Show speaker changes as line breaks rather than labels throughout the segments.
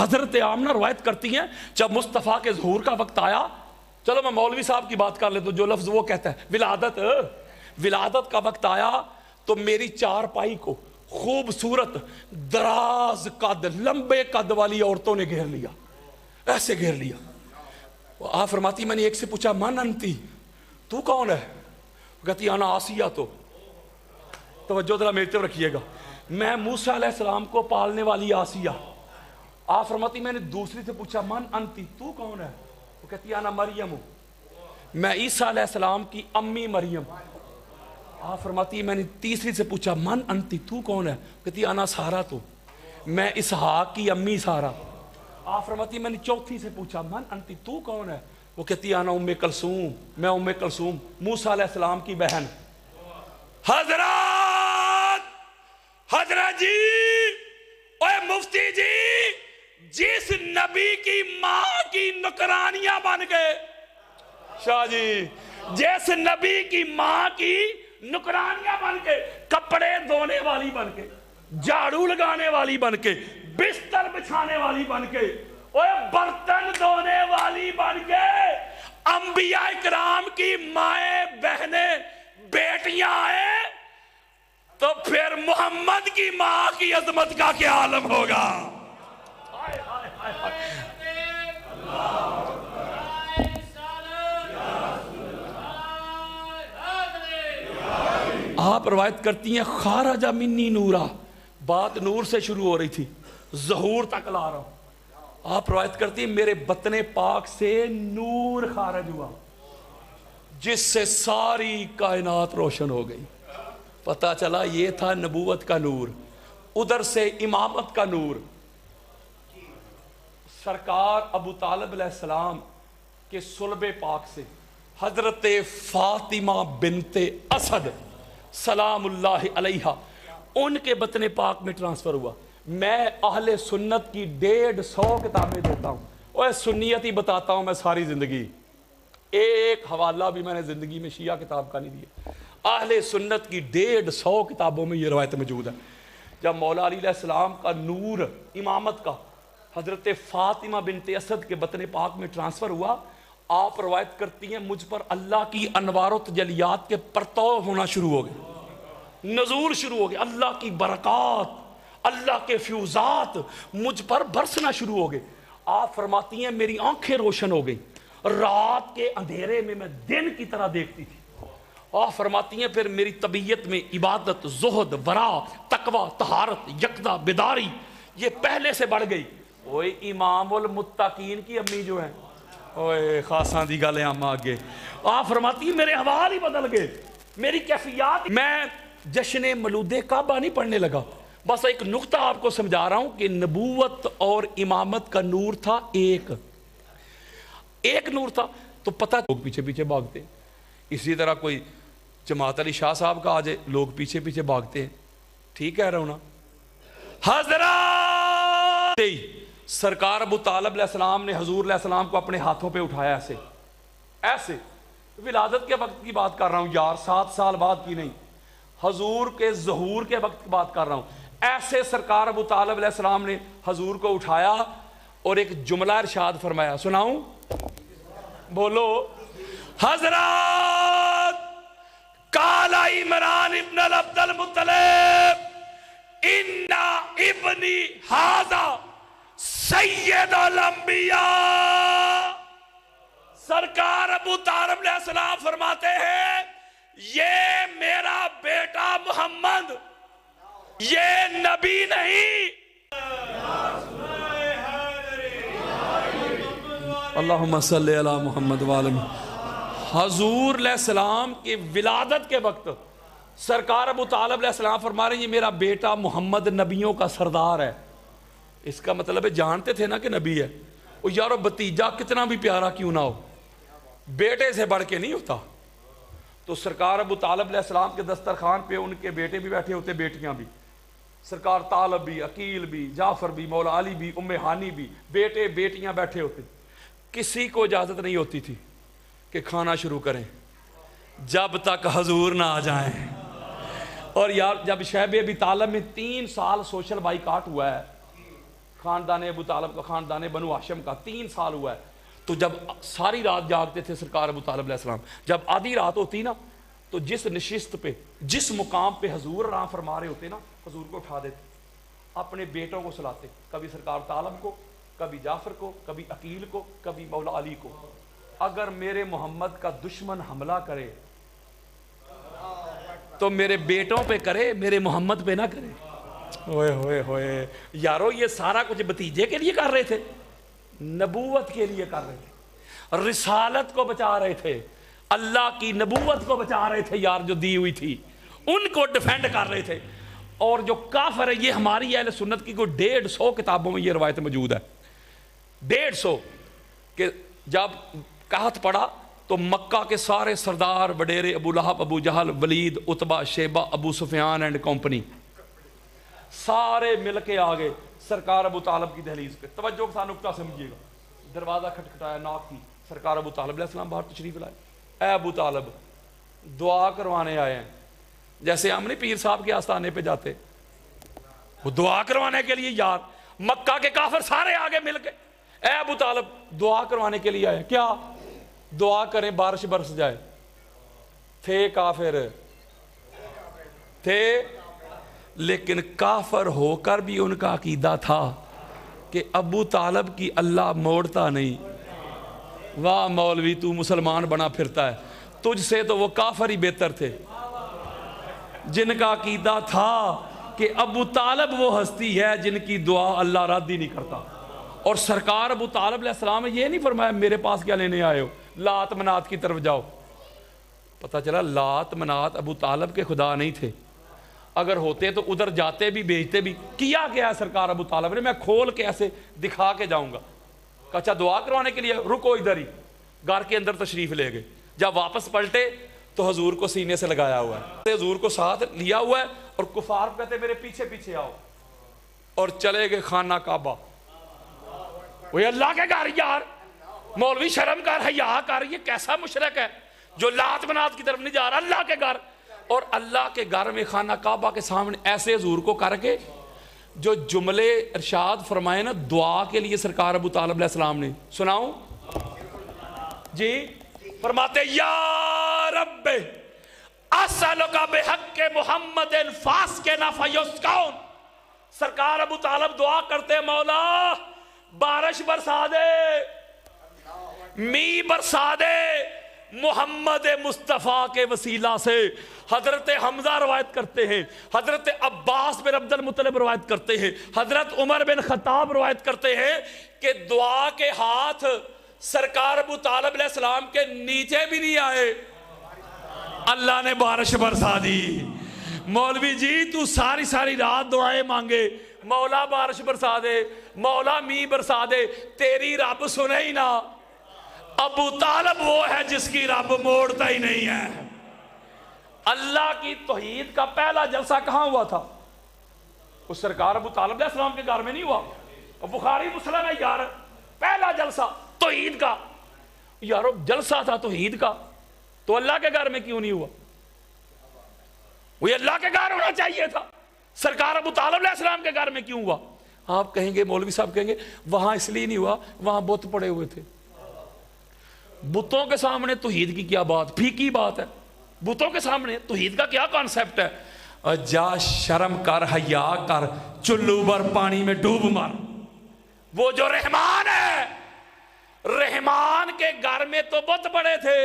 حضرت آمنہ روایت کرتی ہیں جب مصطفیٰ کے ظہور کا وقت آیا، چلو میں مولوی صاحب کی بات کر لیتا ہوں، جو لفظ وہ کہتا ہے ولادت کا وقت آیا تو میری چارپائی کو خوبصورت دراز قد لمبے قد والی عورتوں نے گھیر لیا، ایسے گھیر لیا۔ آپ فرماتی میں نے ایک سے پوچھا من انتی، تو کون ہے؟ کہتی انا آسیہ، تو توجہ ذرا میری طرف رکھیے گا، میں موسیٰ علیہ السلام کو پالنے والی آسیہ۔ آپ فرماتی میں نے دوسری سے پوچھا من انتی، تو کون ہے؟ وہ کہتی انا مریم، میں عیسیٰ علیہ السلام کی امی مریم۔ آپ فرماتی میں نے تیسری سے پوچھا من انتی، تو کون ہے؟ کہتی انا سارا، تو میں اسحاق کی امی سارا۔ آپ فرماتی میں نے چوتھی سے پوچھا من انتی، تو کون ہے؟ وہ کہتی انا ام کلثوم، میں ام کلثوم موسیٰ علیہ السلام کی بہن۔ حضرت جی، اے مفتی جی، جس نبی کی ماں کی نکرانیاں بن گئے، شاہ جی، جس نبی کی ماں کی نکرانیاں بن کے، کپڑے دھونے والی بن کے، جھاڑو لگانے والی بن کے، بستر بچھانے والی بن کے، برتن دھونے والی بن کے، انبیاء اکرام کی مائیں بہنیں بیٹیاں آئے، تو پھر محمد کی ماں کی عظمت کا کیا عالم ہوگا؟ آپ روایت کرتی ہیں خارج منی نورا، بات نور سے شروع ہو رہی تھی، ظہور تک لا رہا ہوں۔ آپ روایت کرتی ہیں میرے بطن پاک سے نور خارج ہوا جس سے ساری کائنات روشن ہو گئی۔ پتہ چلا یہ تھا نبوت کا نور، ادھر سے امامت کا نور۔ سرکار ابو طالب علیہ السلام کے صلب پاک سے حضرت فاطمہ بنت اسد سلام اللہ علیہا، ان کے بطن پاک میں ٹرانسفر ہوا۔ میں اہل سنت کی 150 کتابیں دیتا ہوں، اور سنیت ہی بتاتا ہوں میں ساری زندگی، ایک حوالہ بھی میں نے زندگی میں شیعہ کتاب کا نہیں دیا۔ اہل سنت کی 150 کتابوں میں یہ روایت موجود ہے۔ جب مولا علی علیہ السلام کا نور امامت کا حضرت فاطمہ بنت اسد کے بطن پاک میں ٹرانسفر ہوا، آپ روایت کرتی ہیں مجھ پر اللہ کی انوار و تجلیات کے پرتو ہونا شروع ہو گئے، نزول شروع ہو گئے، اللہ کی برکات، اللہ کے فیوزات مجھ پر برسنا شروع ہو گئے۔ آپ فرماتی ہیں میری آنکھیں روشن ہو گئی، رات کے اندھیرے میں دن کی طرح دیکھتی تھی۔ آپ فرماتی ہیں پھر میری طبیعت میں عبادت، زہد، ورع، تقوی، طہارت، یقظہ، بیداری یہ پہلے سے بڑھ گئی۔ اوے امام المتقین کی امی جو ہیں، اوے خاصاں دی گالیں ہم آگے، آپ فرماتی ہیں میرے حوال ہی بدل گئے، میری کیفیات، میں جشن مولود کعبہ نہیں پڑھنے لگا۔ بس ایک نقطہ آپ کو سمجھا رہا ہوں کہ نبوت اور امامت کا نور تھا ایک نور تھا، تو پتہ لوگ پیچھے پیچھے بھاگتے۔ اسی طرح کوئی جماعت علی شاہ صاحب کا آ جائے، لوگ پیچھے پیچھے بھاگتے ہیں، ٹھیک کہہ رہا ہوں نا؟ حضرات سرکار ابو طالب علیہ السلام نے حضور علیہ السلام کو اپنے ہاتھوں پہ اٹھایا، ایسے ولادت کے وقت کی بات کر رہا ہوں یار، 7 سال بعد کی نہیں، حضور کے ظہور کے وقت کی بات کر رہا ہوں۔ ایسے سرکار ابو طالب علیہ السلام نے حضور کو اٹھایا اور ایک جملہ ارشاد فرمایا، سناؤں؟ بولو۔ حضرات قال عمران ابن عبد المطلب انا ابنی ھذا سید الانبیاء، سرکار ابو طالب علیہ السلام فرماتے ہیں یہ میرا بیٹا محمد، یہ نبی نہیں۔ اللہم صلی علی محمد وعلی حضور علیہ السلام کے ولادت کے وقت سرکار ابو طالب علیہ السلام فرما رہے ہیں یہ میرا بیٹا محمد نبیوں کا سردار ہے۔ اس کا مطلب ہے جانتے تھے نا کہ نبی ہے، وہ یارو بتیجا کتنا بھی پیارا کیوں نہ ہو، بیٹے سے بڑھ کے نہیں ہوتا۔ تو سرکار ابو طالب علیہ السلام کے دسترخوان پہ ان کے بیٹے بھی بیٹھے ہوتے، بیٹیاں بھی، سرکار طالب بھی، عقیل بھی، جعفر بھی، مولا علی بھی، ام ہانی بھی، بیٹے بیٹیاں بیٹھے ہوتے۔ کسی کو اجازت نہیں ہوتی تھی کہ کھانا شروع کریں جب تک حضور نہ آ جائیں۔ اور یار جب شیب ابی طالب میں 3 سال سوشل بائیکاٹ ہوا ہے، خاندان ابو طالب کا، خاندان بنو ہاشم کا 3 سال ہوا ہے۔ تو جب ساری رات جاگتے تھے سرکار ابو طالب علیہ السلام، جب آدھی رات ہوتی نا تو جس نشست پہ، جس مقام پہ حضور آرام فرما رہے ہوتے نا، حضور کو اٹھا دیتے، اپنے بیٹوں کو سلاتے، کبھی سرکار طالب کو، کبھی جعفر کو، کبھی عقیل کو، کبھی مولا علی کو۔ اگر میرے محمد کا دشمن حملہ کرے تو میرے بیٹوں پہ کرے، میرے محمد پہ نہ کرے۔ ہوئے ہوئے ہوئے یارو، یہ سارا کچھ بھتیجے کے لیے کر رہے تھے، نبوت کے لیے کر رہے تھے، رسالت کو بچا رہے تھے، اللہ کی نبوت کو بچا رہے تھے یار، جو دی ہوئی تھی ان کو ڈیفینڈ کر رہے تھے۔ اور جو کافر ہے، یہ ہماری اہل سنت کی کوئی 150 کتابوں میں یہ روایت موجود ہے، 150، کہ جب قحط پڑا تو مکہ کے سارے سردار وڈیرے، ابو لہب، ابو جہل، ولید، عتبہ، شیبہ، ابو سفیان اینڈ کمپنی، سارے مل کے آگے سرکار ابو طالب کی دہلیز پہ۔ توجہ کے ساتھ نکتہ سمجھیے گا، دروازہ کھٹکھٹایا، ناک کی، سرکار ابو طالب علیہ السلام باہر تشریف لائے۔ اے ابو طالب، دعا کروانے آئے ہیں، جیسے ہم نہیں پیر صاحب کے آستانے پہ جاتے، وہ دعا کروانے کے لیے یار، مکہ کے کافر سارے آگے مل کے، اے ابو طالب دعا کروانے کے لیے آئے، کیا دعا کریں بارش برس جائے؟ تھے کافر، تھے، لیکن کافر ہو کر بھی ان کا عقیدہ تھا کہ ابو طالب کی اللہ موڑتا نہیں۔ واہ مولوی، تو مسلمان بنا پھرتا ہے، تجھ سے تو وہ کافر ہی بہتر تھے جن کا عقیدہ تھا کہ ابو طالب وہ ہستی ہے جن کی دعا اللہ رد ہی نہیں کرتا۔ اور سرکار ابو طالب علیہ السلام نے یہ نہیں فرمایا میرے پاس کیا لینے آئے ہو، لات منات کی طرف جاؤ۔ پتہ چلا لات منات ابو طالب کے خدا نہیں تھے، اگر ہوتے تو ادھر جاتے بھی، بیچتے بھی۔ کیا ہے سرکار ابو طالب نے؟ میں کھول کے ایسے دکھا کے جاؤں گا، اچھا دعا کروانے کے لیے رکو ادھر ہی، گھر کے اندر تشریف لے گئے۔ جب واپس پلٹے تو حضور کو سینے سے لگایا ہوا ہے، حضور کو ساتھ لیا ہوا ہے، اور کفار کہتے میرے پیچھے پیچھے آؤ، اور چلے گئے خانہ کعبہ۔ وہ اللہ کے گھر یار، مولوی شرم کر، حیا کر، یہ کیسا مشرک ہے جو لات منات کی طرف نہیں جا رہا، اللہ کے گھر۔ اور اللہ کے گھر میں خانہ کعبہ کے سامنے ایسے حضور کو کر کے جو جملے ارشاد فرمائے نا دعا کے لیے سرکار ابو طالب علیہ السلام نے، سناؤں جی؟ فرماتے یا رب اسألک بحق محمد فاسقنا فیسقون۔ سرکار ابو طالب دعا کرتے، مولا بارش برسا دے، می برسا دے محمد مصطفیٰ کے وسیلہ سے۔ حضرت حمزہ روایت کرتے ہیں، حضرت عباس بن عبد المطلب روایت کرتے ہیں، حضرت عمر بن خطاب روایت کرتے ہیں کہ دعا کے ہاتھ سرکار ابو طالب علیہ السلام کے نیچے بھی نہیں آئے، اللہ نے بارش برسا دی۔ مولوی جی تو ساری ساری رات دعائیں مانگے، مولا بارش برسا دے، مولا می برسا دے، تیری رب سنے ہی نہ۔ ابو طالب وہ ہے جس کی رب موڑتا ہی نہیں ہے۔ اللہ کی توحید کا پہلا جلسہ کہاں ہوا تھا؟ وہ سرکار ابو طالب علیہ السلام کے گھر میں نہیں ہوا، بخاری مسلم ہے یار، پہلا جلسہ توحید کا۔ یارو جلسہ تھا توحید کا تو اللہ کے گھر میں کیوں نہیں ہوا؟ وہ اللہ کے گھر ہونا چاہیے تھا، سرکار ابو طالب علیہ السلام کے گھر میں کیوں ہوا؟ آپ کہیں گے، مولوی صاحب کہیں گے وہاں اس لیے نہیں ہوا، وہاں بت پڑے ہوئے تھے۔ بتوں کے سامنے توحید کی کیا بات، پھیکی بات ہے۔ بتوں کے سامنے توحید کا کیا کانسیپٹ ہے؟ جا شرم کر، حیا کر، چلو بر پانی میں ڈوب مر۔ وہ جو رحمان ہے، رحمان کے گھر میں تو بت پڑے تھے،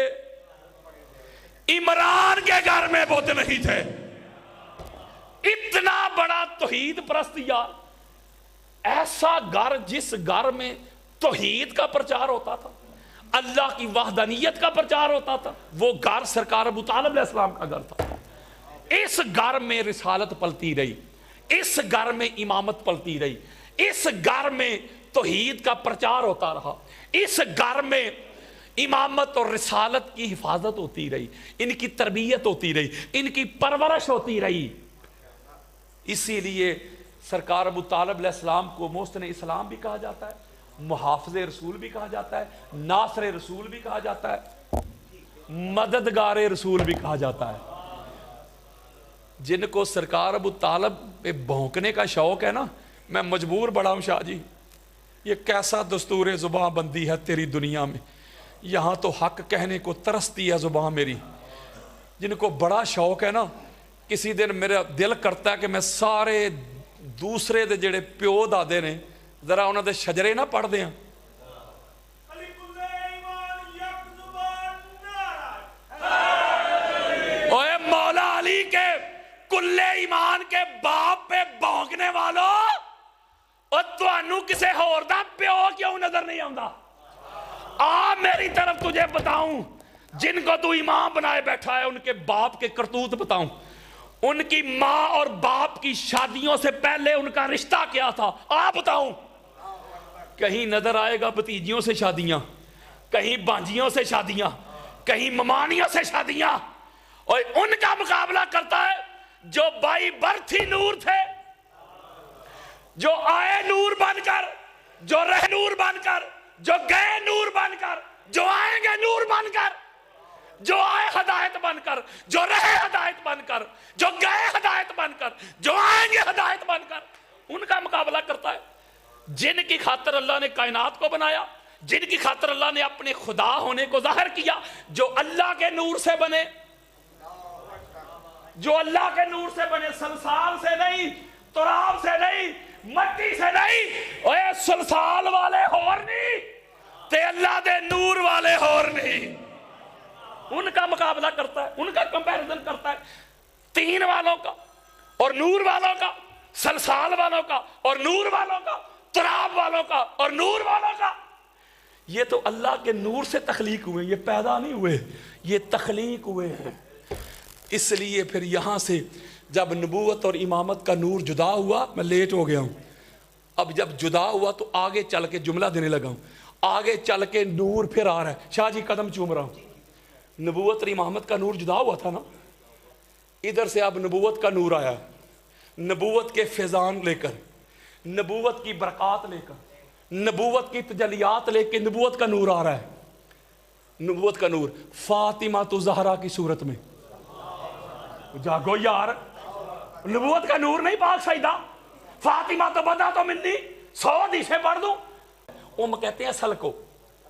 عمران کے گھر میں بت نہیں تھے۔ اتنا بڑا توحید پرست یار، ایسا گھر جس گھر میں توحید کا پرچار ہوتا تھا، اللہ کی وحدانیت کا پرچار ہوتا تھا، وہ گھر سرکار ابو طالب علیہ السلام کا گھر تھا۔ اس گھر میں رسالت پلتی رہی، اس گھر میں امامت پلتی رہی، اس گھر میں توحید کا پرچار ہوتا رہا، اس گھر میں امامت اور رسالت کی حفاظت ہوتی رہی، ان کی تربیت ہوتی رہی، ان کی پرورش ہوتی رہی۔ اسی لیے سرکار ابو طالب علیہ السلام کو محسن اسلام بھی کہا جاتا ہے، محافظ رسول بھی کہا جاتا ہے، ناصر رسول بھی کہا جاتا ہے، مددگار رسول بھی کہا جاتا ہے۔ جن کو سرکار ابو طالب پہ بھونکنے کا شوق ہے نا، میں مجبور بڑا ہوں شاہ جی، یہ کیسا دستور زباں بندی ہے تیری دنیا میں، یہاں تو حق کہنے کو ترستی ہے زباں میری۔ جن کو بڑا شوق ہے نا، کسی دن میرا دل کرتا ہے کہ میں سارے دوسرے دے جڑے پیو دادے نے ذرا انہوں دے شجرے نہ پڑھ دیں۔ اوے مولا علی کے کل ایمان کے باپ پہ بھونکنے والوں، اور توانو کسے ہور دا پیو کیوں نظر نہیں آندا؟ آ میری طرف تجھے بتاؤں، جن کو تو امام بنائے بیٹھا ہے ان کے باپ کے کرتوت بتاؤں، ان کی ماں اور باپ کی شادیوں سے پہلے ان کا رشتہ کیا تھا، آپ بتاؤں۔ کہیں نظر آئے گا بھتیجیوں سے شادیاں، کہیں بانجیوں سے شادیاں، کہیں ممانیوں سے شادیاں، اور ان کا مقابلہ کرتا ہے جو بائی برتھ ہی نور تھے، جو آئے نور بن کر، جو رہ نور بن کر، جو گئے نور بن کر، جو آئیں گے نور بن کر، جو آئے ہدایت بن کر، جو رہے ہدایت بن کر، جو گئے ہدایت بن کر، جو آئیں گے ہدایت بن کر، ان کا مقابلہ کرتا ہے۔ جن کی خاطر اللہ نے کائنات کو بنایا، جن کی خاطر اللہ نے اپنے خدا ہونے کو ظاہر کیا، جو اللہ کے نور سے بنے، جو اللہ کے نور سے بنے، سلسال سے نہیں، تراب سے نہیں، مٹی سے نہیں، اوے سلسال والے ہور نہیں تے اللہ دے نور والے ہور نہیں۔ ان کا مقابلہ کرتا ہے، ان کا کمپیریزن کرتا ہے، تین والوں کا اور نور والوں کا، سلسال والوں کا اور نور والوں کا، تراب والوں کا اور نور والوں کا۔ یہ تو اللہ کے نور سے تخلیق ہوئے، یہ پیدا نہیں ہوئے، یہ تخلیق ہوئے ہیں۔ اس لیے پھر یہاں سے جب نبوت اور امامت کا نور جدا ہوا، میں لیٹ ہو گیا ہوں، اب جب جدا ہوا تو آگے چل کے جملہ دینے لگا ہوں، آگے چل کے نور پھر آ رہا ہے۔ شاہ جی قدم چوم رہا ہوں، نبوت اور امامت کا نور جدا ہوا تھا نا، ادھر سے اب نبوت کا نور آیا، نبوت کے فیضان لے کر، نبوت کی برکات لے کر، نبوت کی تجلیات لے کے نبوت کا نور آ رہا ہے۔ نبوت کا نور فاطمہ تو زہرا کی صورت میں، جاگو یار، نبوت کا نور نہیں پاک سیدہ، فاطمہ تو بدا تو منی 100 حدیثیں پڑھ دوں۔ وہ کہتے ہیں اصل کو،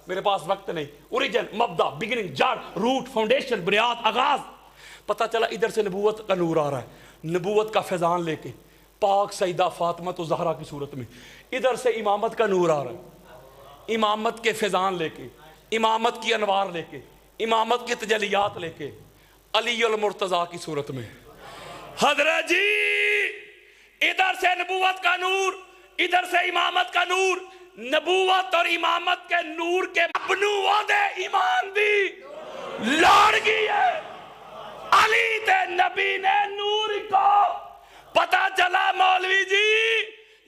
میرے پاس وقت نہیں، اوریجن، مبدا، بگننگ، جڑ، روٹ، فاؤنڈیشن، بنیاد، آغاز۔ پتہ چلا ادھر سے نبوت کا نور آ رہا ہے، نبوت کا فیضان لے کے پاک سیدہ فاطمہ تو زہرا کی صورت میں، ادھر سے امامت کا نور آ رہا ہے، امامت کے فیضان لے کے، امامت کی انوار لے کے، امامت کی تجلیات لے کے، علی المرتضیٰ کی صورت میں۔ حضرت جی ادھر سے نبوت کا نور، ادھر سے امامت کا نور، نبوت اور امامت کے نور کے اپنو وعدے ایمان دی لوڑ گئی ہے۔ علی تے نبی نے نور کو، پتا چلا مولوی جی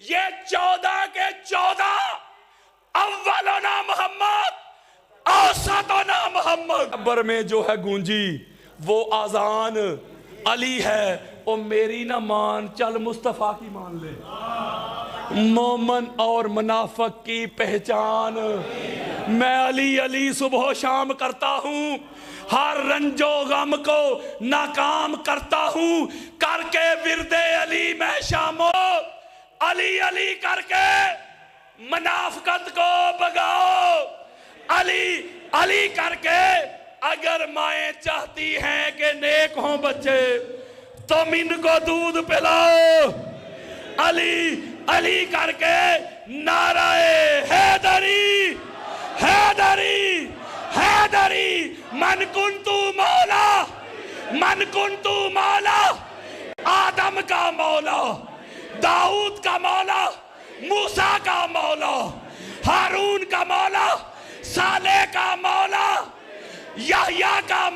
یہ 14 کے 14 اولنا محمد اوسطنا محمد، قبر میں جو ہے گونجی وہ آذان علی ہے، او میری نہ مان، چل مصطفیٰ کی مان لے۔ مومن اور منافق کی پہچان، میں علی علی صبح و شام کرتا ہوں، ہر رنج و غم کو ناکام کرتا ہوں، کر کے ورد علی میں شامو، علی علی کر کے منافقت کو بگاؤ، علی علی کر کے اگر مائیں چاہتی ہیں کہ نیک ہوں بچے تم ان کو دودھ پلاؤ، علی علی کر کے نعرہ حیدری حیدری حیدری، من کنتو مولا، من کنتو مولا، آدم کا مولا، داؤد کا مولا، موسیٰ کا مولا، ہارون کا مولا، صالح کا مولا، یحییٰ کا مولا۔